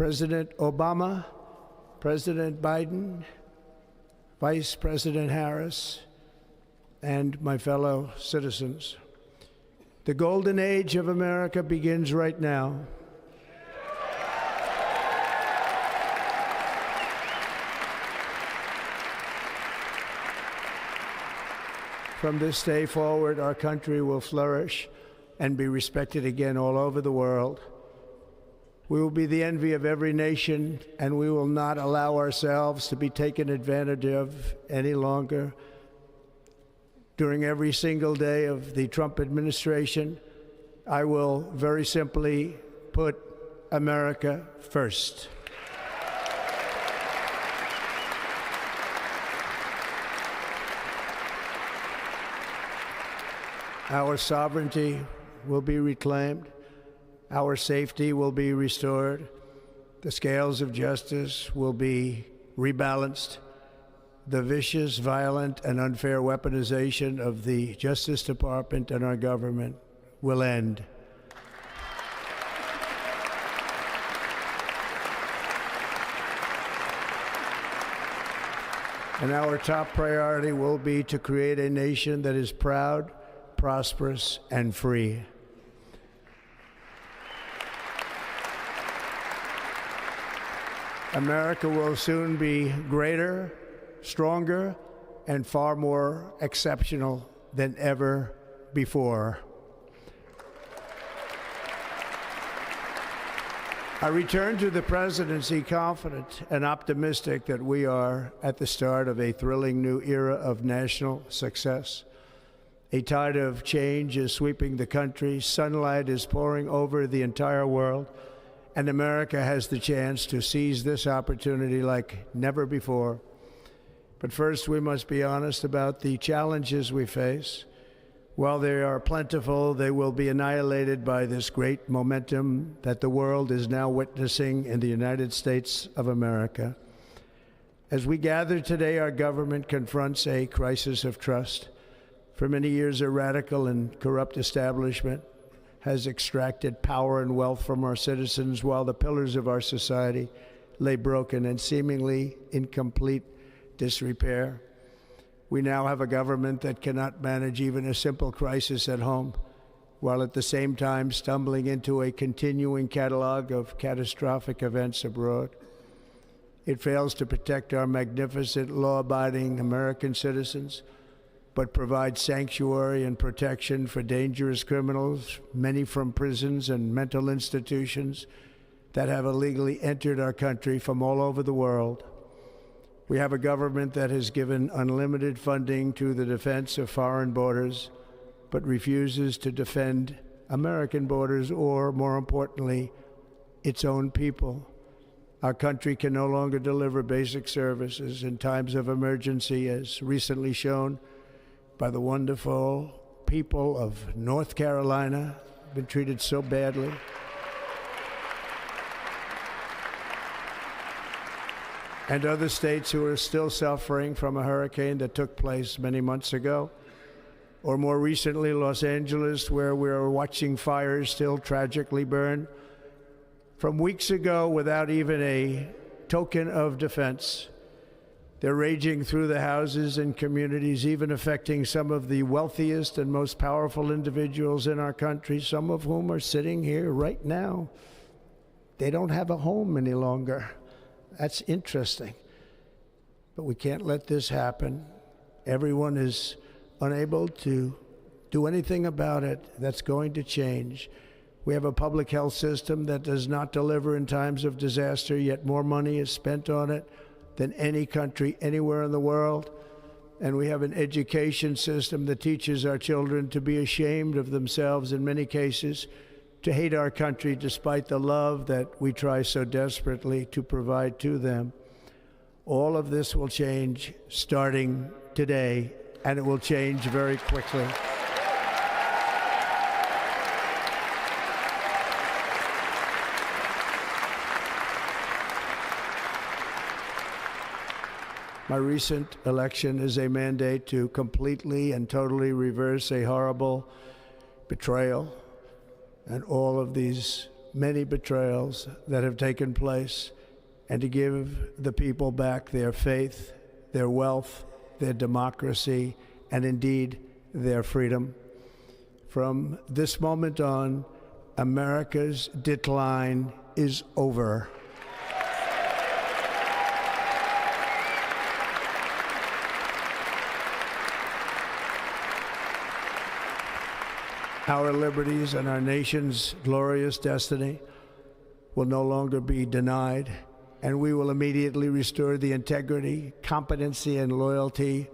President Obama, President Biden, Vice President Harris, and my fellow citizens. The golden age of America begins right now. From this day forward, our country will flourish and be respected again all over the world. We will be the envy of every nation, and we will not allow ourselves to be taken advantage of any longer. During every single day of the Trump administration, I will very simply put America first. Our sovereignty will be reclaimed. Our safety will be restored. The scales of justice will be rebalanced. The vicious, violent, and unfair weaponization of the Justice Department and our government will end. And our top priority will be to create a nation that is proud, prosperous, and free. America will soon be greater, stronger, and far more exceptional than ever before. I return to the presidency confident and optimistic that we are at the start of a thrilling new era of national success. A tide of change is sweeping the country, sunlight is pouring over the entire world, and America has the chance to seize this opportunity like never before. But first, we must be honest about the challenges we face. While they are plentiful, they will be annihilated by this great momentum that the world is now witnessing in the United States of America. As we gather today, our government confronts a crisis of trust. For many years, a radical and corrupt establishment has extracted power and wealth from our citizens while the pillars of our society lay broken and seemingly in complete disrepair. We now have a government that cannot manage even a simple crisis at home, while at the same time stumbling into a continuing catalog of catastrophic events abroad. It fails to protect our magnificent, law-abiding American citizens, but provides sanctuary and protection for dangerous criminals, many from prisons and mental institutions that have illegally entered our country from all over the world. We have a government that has given unlimited funding to the defense of foreign borders, but refuses to defend American borders or, more importantly, its own people. Our country can no longer deliver basic services in times of emergency, as recently shown by the wonderful people of North Carolina, been treated so badly. And other states who are still suffering from a hurricane that took place many months ago. Or more recently, Los Angeles, where we're watching fires still tragically burn from weeks ago without even a token of defense. They're raging through the houses and communities, even affecting some of the wealthiest and most powerful individuals in our country, some of whom are sitting here right now. They don't have a home any longer. That's interesting. But we can't let this happen. Everyone is unable to do anything about it. That's going to change. We have a public health system that does not deliver in times of disaster, yet more money is spent on it than any country anywhere in the world. And we have an education system that teaches our children to be ashamed of themselves in many cases, to hate our country despite the love that we try so desperately to provide to them. All of this will change starting today, and it will change very quickly. My recent election is a mandate to completely and totally reverse a horrible betrayal and all of these many betrayals that have taken place, and to give the people back their faith, their wealth, their democracy, and indeed their freedom. From this moment on, America's decline is over. Our liberties and our nation's glorious destiny will no longer be denied, and we will immediately restore the integrity, competency, and loyalty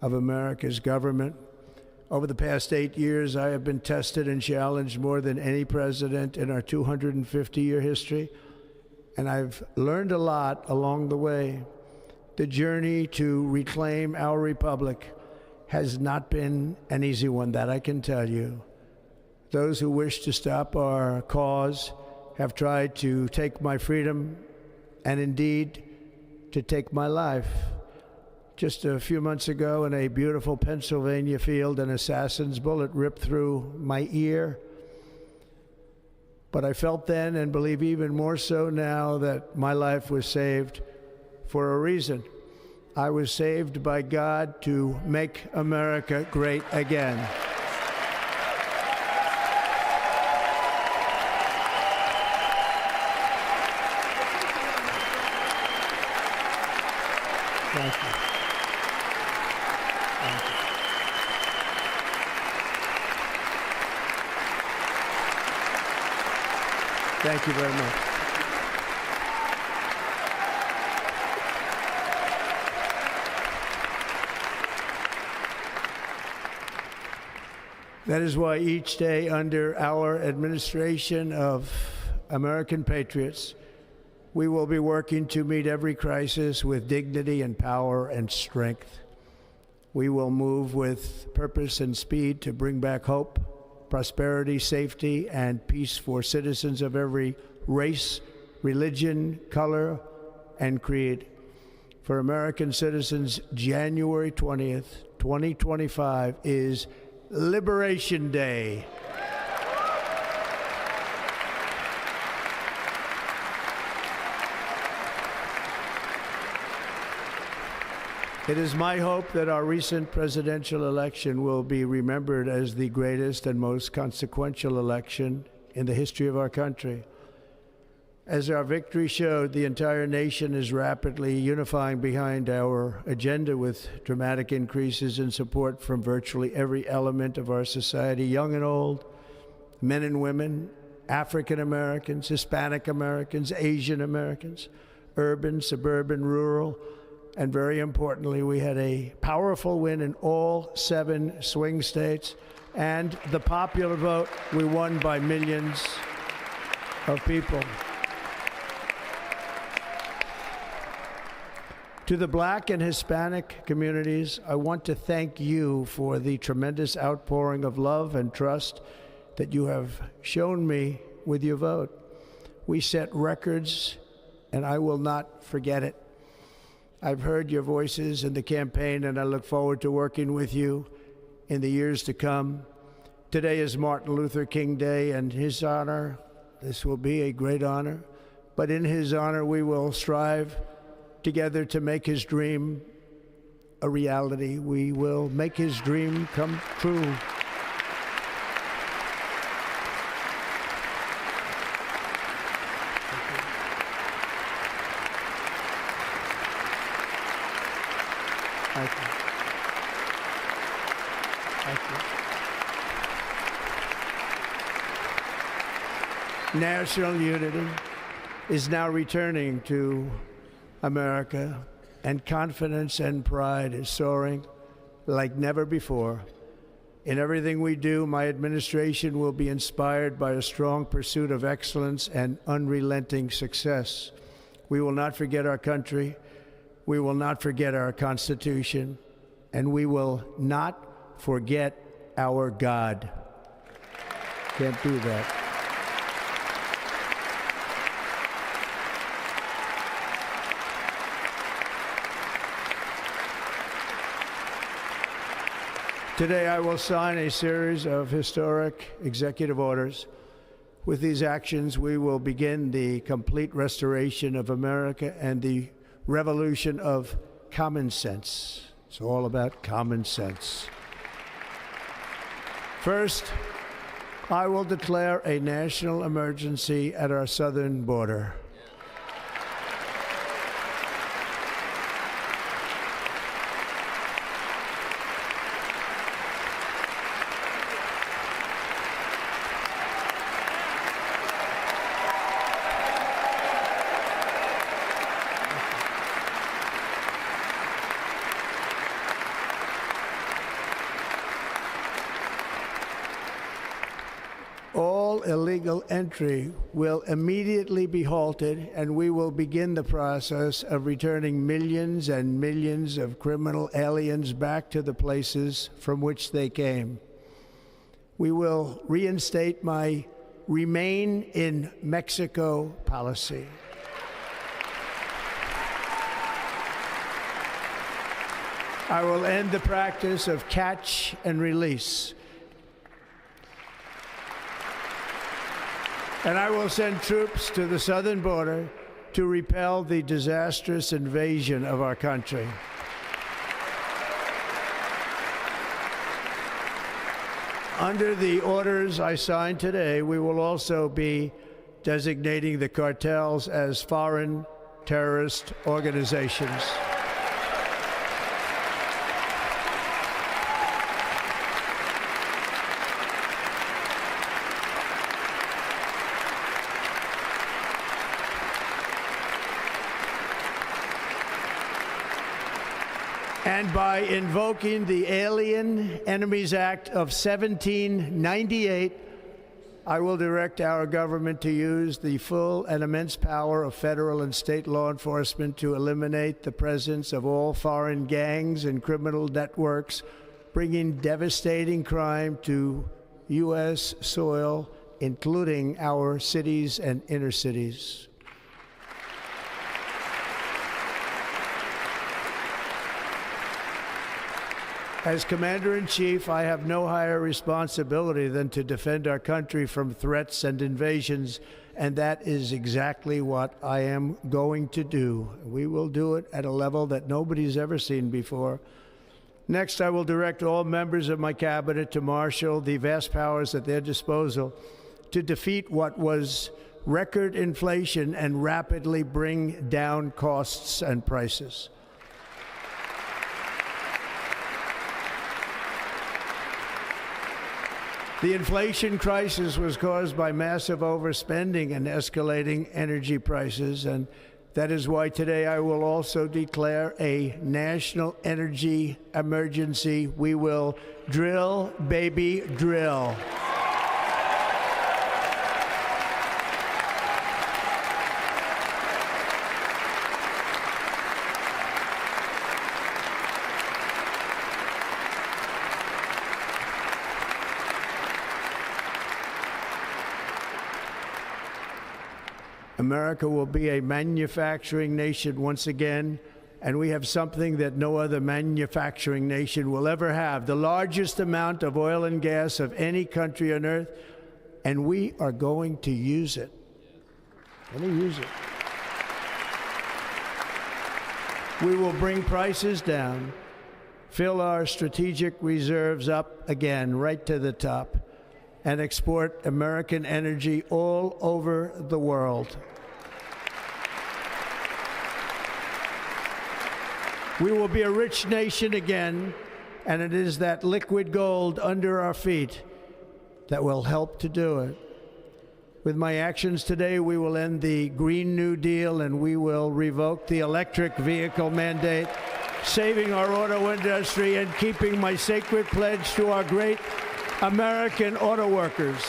of America's government. Over the past 8 years, I have been tested and challenged more than any president in our 250-year history, and I've learned a lot along the way. The journey to reclaim our republic has not been an easy one, that I can tell you. Those who wish to stop our cause have tried to take my freedom and indeed to take my life. Just a few months ago in a beautiful Pennsylvania field, an assassin's bullet ripped through my ear. But I felt then, and believe even more so now, that my life was saved for a reason. I was saved by God to make America great again. Thank you. Thank you. Thank you very much. That is why each day under our administration of American patriots, we will be working to meet every crisis with dignity and power and strength. We will move with purpose and speed to bring back hope, prosperity, safety, and peace for citizens of every race, religion, color, and creed. For American citizens, January 20th, 2025 is Liberation Day. It is my hope that our recent presidential election will be remembered as the greatest and most consequential election in the history of our country. As our victory showed, the entire nation is rapidly unifying behind our agenda with dramatic increases in support from virtually every element of our society, young and old, men and women, African Americans, Hispanic Americans, Asian Americans, urban, suburban, rural. And very importantly, we had a powerful win in all 7 swing states. And the popular vote, we won by millions of people. To the Black and Hispanic communities, I want to thank you for the tremendous outpouring of love and trust that you have shown me with your vote. We set records, and I will not forget it. I've heard your voices in the campaign, and I look forward to working with you in the years to come. Today is Martin Luther King Day, and his honor, this will be a great honor, but in his honor we will strive together to make his dream a reality. We will make his dream come true. Thank you. Thank you. National unity is now returning to America, and confidence and pride is soaring like never before. In everything we do, my administration will be inspired by a strong pursuit of excellence and unrelenting success. We will not forget our country. We will not forget our Constitution, and we will not forget our God. Can't do that. Today, I will sign a series of historic executive orders With these actions, we will begin the complete restoration of America and the revolution of common sense. It's all about common sense. First, I will declare a national emergency at our southern border. All illegal entry will immediately be halted, and we will begin the process of returning millions and millions of criminal aliens back to the places from which they came. We will reinstate my Remain in Mexico policy. I will end the practice of catch and release. And I will send troops to the southern border to repel the disastrous invasion of our country. Under the orders I signed today, we will also be designating the cartels as foreign terrorist organizations. And by invoking the Alien Enemies Act of 1798, I will direct our government to use the full and immense power of federal and state law enforcement to eliminate the presence of all foreign gangs and criminal networks, bringing devastating crime to U.S. soil, including our cities and inner cities. As Commander-in-Chief, I have no higher responsibility than to defend our country from threats and invasions, and that is exactly what I am going to do. We will do it at a level that nobody's ever seen before. Next, I will direct all members of my cabinet to marshal the vast powers at their disposal to defeat what was record inflation and rapidly bring down costs and prices. The inflation crisis was caused by massive overspending and escalating energy prices, and that is why today I will also declare a national energy emergency. We will drill, baby, drill. America will be a manufacturing nation once again, and we have something that no other manufacturing nation will ever have, the largest amount of oil and gas of any country on earth, and we are going to use it. We will bring prices down, fill our strategic reserves up again, right to the top, and export American energy all over the world. We will be a rich nation again, and it is that liquid gold under our feet that will help to do it. With my actions today, we will end the Green New Deal, and we will revoke the electric vehicle mandate, saving our auto industry and keeping my sacred pledge to our great American auto workers.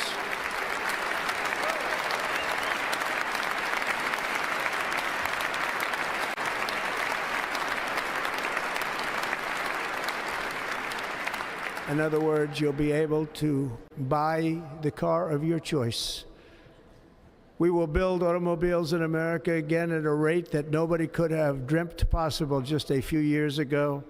In other words, you'll be able to buy the car of your choice. We will build automobiles in America again at a rate that nobody could have dreamt possible just a few years ago.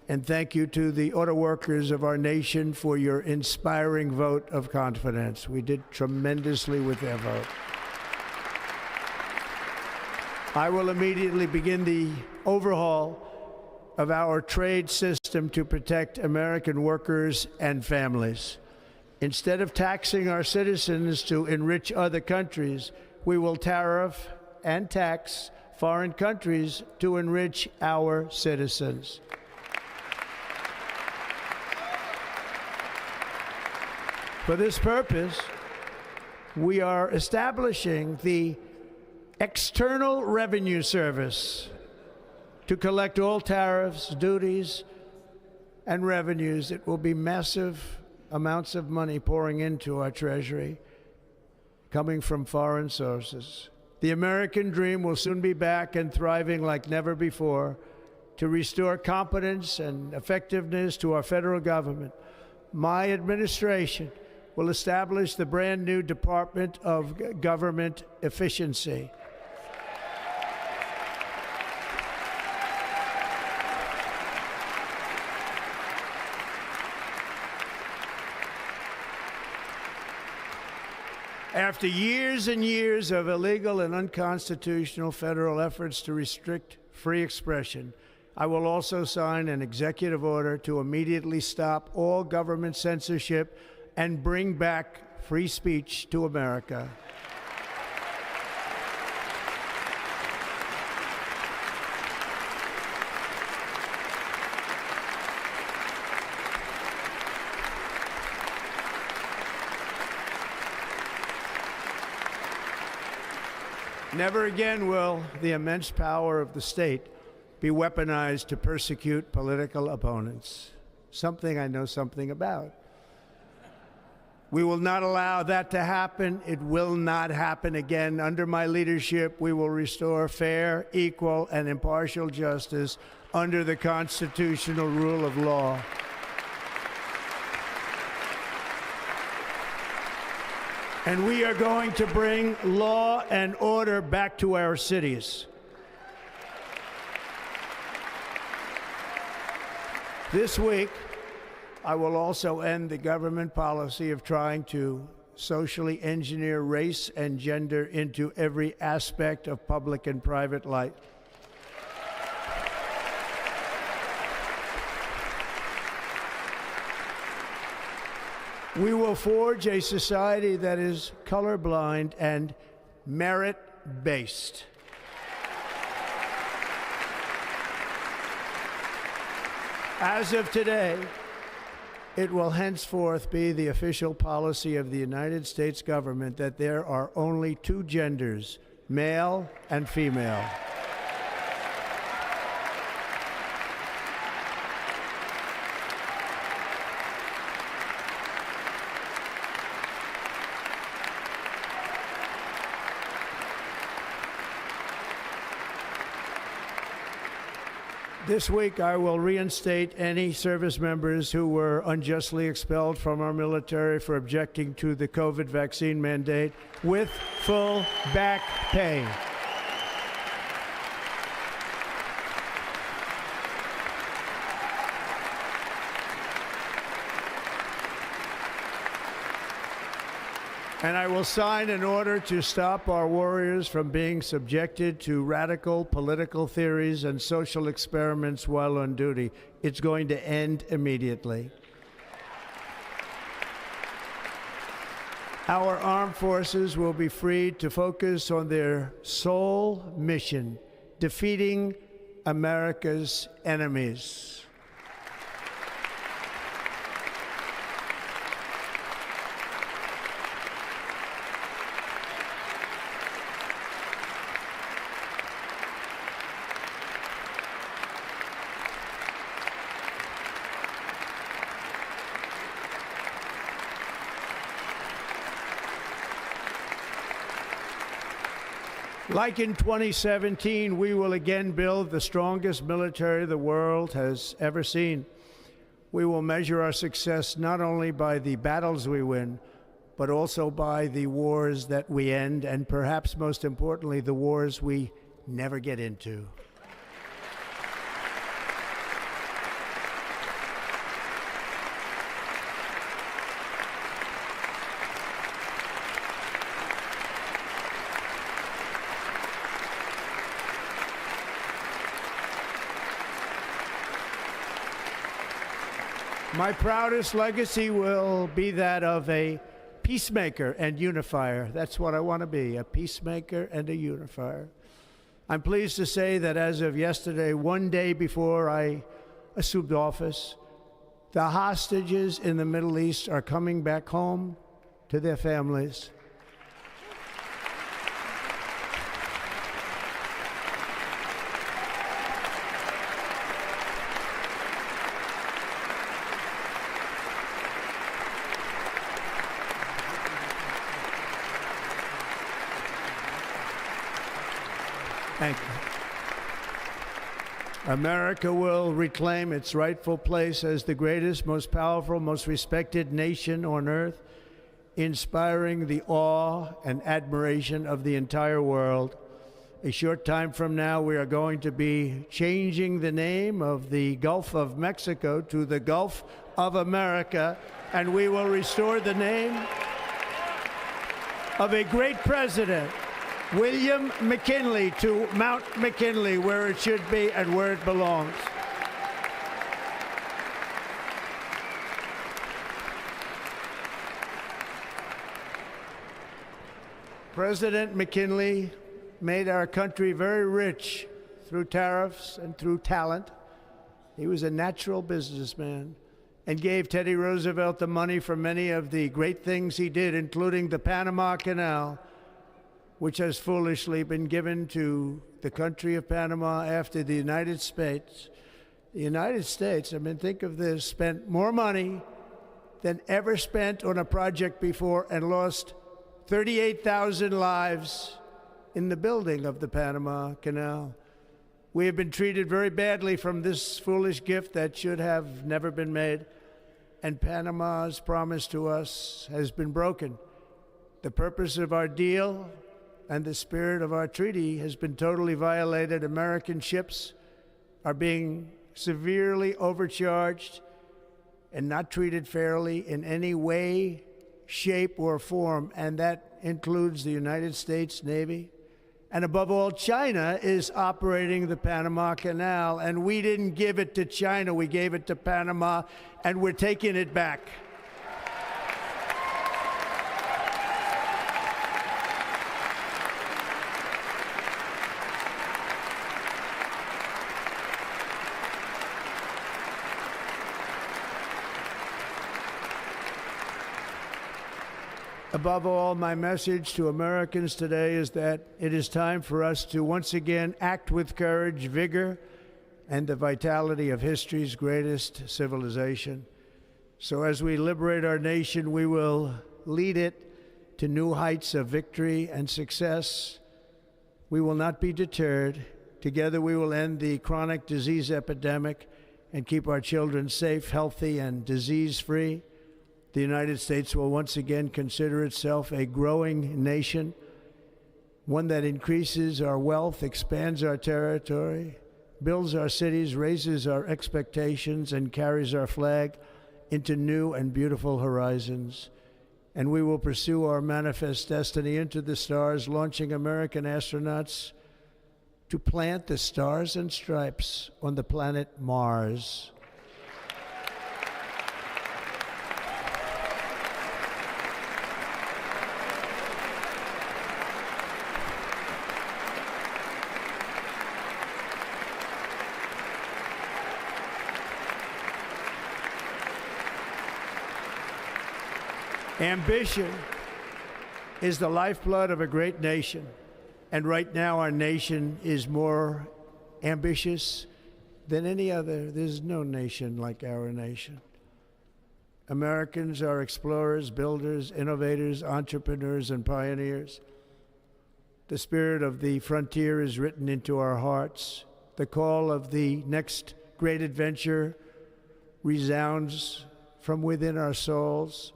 And thank you to the auto workers of our nation for your inspiring vote of confidence. We did tremendously with their vote. I will immediately begin the overhaul of our trade system to protect American workers and families. Instead of taxing our citizens to enrich other countries, we will tariff and tax foreign countries to enrich our citizens. For this purpose, we are establishing the External Revenue Service to collect all tariffs, duties, and revenues. It will be massive amounts of money pouring into our treasury, coming from foreign sources. The American dream will soon be back and thriving like never before to restore competence and effectiveness to our federal government. My administration will establish the brand new Department of Government Efficiency. After years and years of illegal and unconstitutional federal efforts to restrict free expression, I will also sign an executive order to immediately stop all government censorship and bring back free speech to America. Never again will the immense power of the state be weaponized to persecute political opponents, something I know something about. We will not allow that to happen. It will not happen again. Under my leadership, we will restore fair, equal, and impartial justice under the constitutional rule of law. And we are going to bring law and order back to our cities. This week, I will also end the government policy of trying to socially engineer race and gender into every aspect of public and private life. We will forge a society that is colorblind and merit-based. As of today, it will henceforth be the official policy of the United States government that there are only two genders, male and female. This week, I will reinstate any service members who were unjustly expelled from our military for objecting to the COVID vaccine mandate with full back pay. And I will sign an order to stop our warriors from being subjected to radical political theories and social experiments while on duty. It's going to end immediately. Our armed forces will be freed to focus on their sole mission, defeating America's enemies. Like in 2017, we will again build the strongest military the world has ever seen. We will measure our success not only by the battles we win, but also by the wars that we end, and perhaps most importantly, the wars we never get into. My proudest legacy will be that of a peacemaker and unifier. That's what I want to be, a peacemaker and a unifier. I'm pleased to say that as of yesterday, one day before I assumed office, the hostages in the Middle East are coming back home to their families. Thank you. America will reclaim its rightful place as the greatest, most powerful, most respected nation on earth, inspiring the awe and admiration of the entire world. A short time from now, we are going to be changing the name of the Gulf of Mexico to the Gulf of America, and we will restore the name of a great president, William McKinley, to Mount McKinley, where it should be and where it belongs. President McKinley made our country very rich through tariffs and through talent. He was a natural businessman and gave Teddy Roosevelt the money for many of the great things he did, including the Panama Canal, which has foolishly been given to the country of Panama after the United States. The United States, I mean, think of this, spent more money than ever spent on a project before and lost 38,000 lives in the building of the Panama Canal. We have been treated very badly from this foolish gift that should have never been made, and Panama's promise to us has been broken. The purpose of our deal and the spirit of our treaty has been totally violated. American ships are being severely overcharged and not treated fairly in any way, shape, or form, and that includes the United States Navy. And above all, China is operating the Panama Canal, and we didn't give it to China, we gave it to Panama, and we're taking it back. Above all, my message to Americans today is that it is time for us to once again act with courage, vigor, and the vitality of history's greatest civilization. So as we liberate our nation, we will lead it to new heights of victory and success. We will not be deterred. Together we will end the chronic disease epidemic and keep our children safe, healthy, and disease-free. The United States will once again consider itself a growing nation, one that increases our wealth, expands our territory, builds our cities, raises our expectations, and carries our flag into new and beautiful horizons. And we will pursue our manifest destiny into the stars, launching American astronauts to plant the stars and stripes on the planet Mars. Ambition is the lifeblood of a great nation, and right now our nation is more ambitious than any other. There's no nation like our nation. Americans are explorers, builders, innovators, entrepreneurs, and pioneers. The spirit of the frontier is written into our hearts. The call of the next great adventure resounds from within our souls.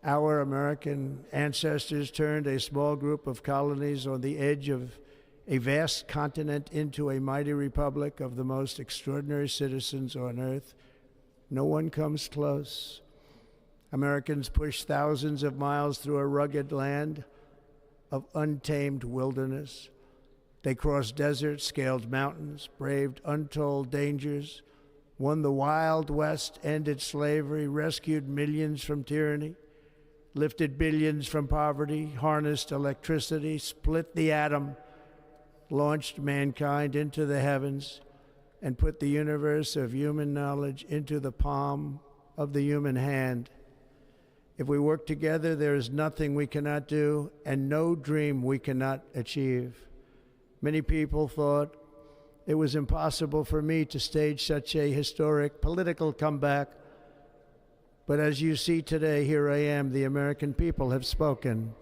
Our American ancestors turned a small group of colonies on the edge of a vast continent into a mighty republic of the most extraordinary citizens on earth. No one comes close. Americans pushed thousands of miles through a rugged land of untamed wilderness. They crossed deserts, scaled mountains, braved untold dangers, won the Wild West, ended slavery, rescued millions from tyranny, lifted billions from poverty, harnessed electricity, split the atom, launched mankind into the heavens, and put the universe of human knowledge into the palm of the human hand. If we work together, there is nothing we cannot do and no dream we cannot achieve. Many people thought it was impossible for me to stage such a historic political comeback. But as you see today, here I am. The American people have spoken.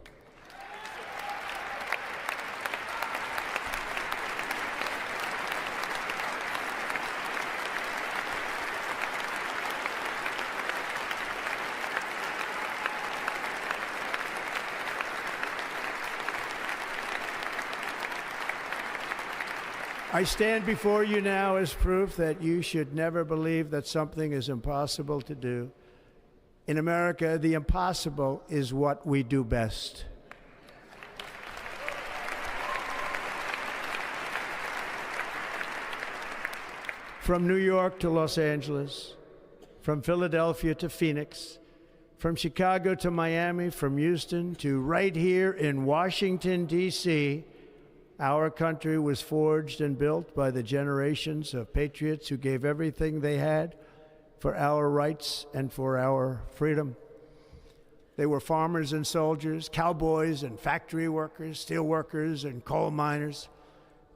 I stand before you now as proof that you should never believe that something is impossible to do. In America, the impossible is what we do best. From New York to Los Angeles, from Philadelphia to Phoenix, from Chicago to Miami, from Houston to right here in Washington, D.C., our country was forged and built by the generations of patriots who gave everything they had for our rights and for our freedom. They were farmers and soldiers, cowboys and factory workers, steel workers and coal miners,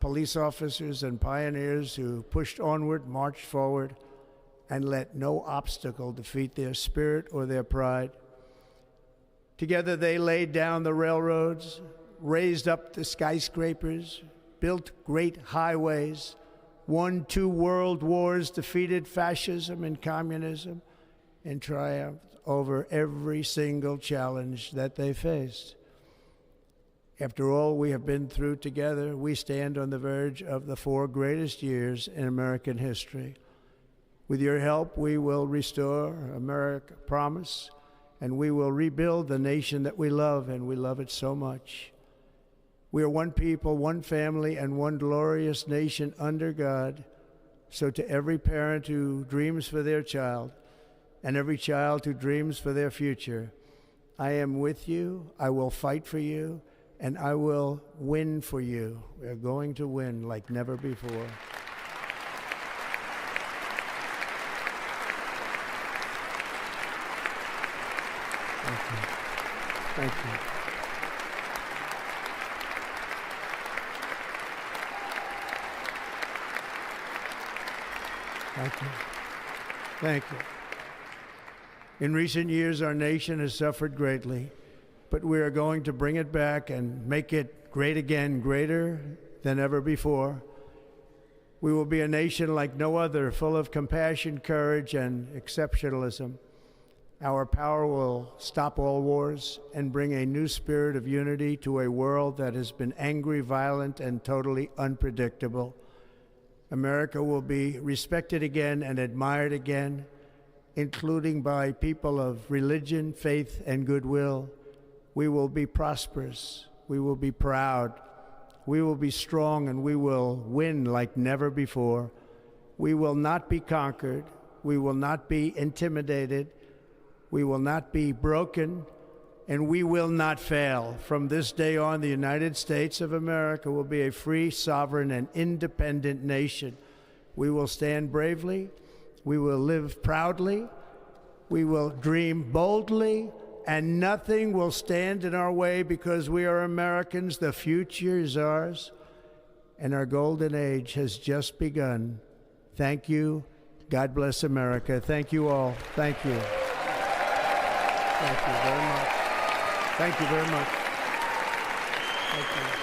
police officers and pioneers who pushed onward, marched forward, and let no obstacle defeat their spirit or their pride. Together they laid down the railroads, raised up the skyscrapers, built great highways, won 2 world wars, defeated fascism and communism, and triumphed over every single challenge that they faced. After all we have been through together, we stand on the verge of the 4 greatest years in American history. With your help, we will restore America, promise, and we will rebuild the nation that we love, and we love it so much. We are one people, one family, and one glorious nation under God. So to every parent who dreams for their child, and every child who dreams for their future, I am with you, I will fight for you, and I will win for you. We are going to win like never before. Thank you. Thank you. Thank you. Thank you. In recent years, our nation has suffered greatly, but we are going to bring it back and make it great again, greater than ever before. We will be a nation like no other, full of compassion, courage, and exceptionalism. Our power will stop all wars and bring a new spirit of unity to a world that has been angry, violent, and totally unpredictable. America will be respected again and admired again, including by people of religion, faith, and goodwill. We will be prosperous. We will be proud. We will be strong, and we will win like never before. We will not be conquered. We will not be intimidated. We will not be broken, and we will not fail. From this day on, the United States of America will be a free, sovereign, and independent nation. We will stand bravely. We will live proudly. We will dream boldly, and nothing will stand in our way because we are Americans. The future is ours, and our golden age has just begun. Thank you. God bless America. Thank you all. Thank you. Thank you very much. Thank you very much. Thank you.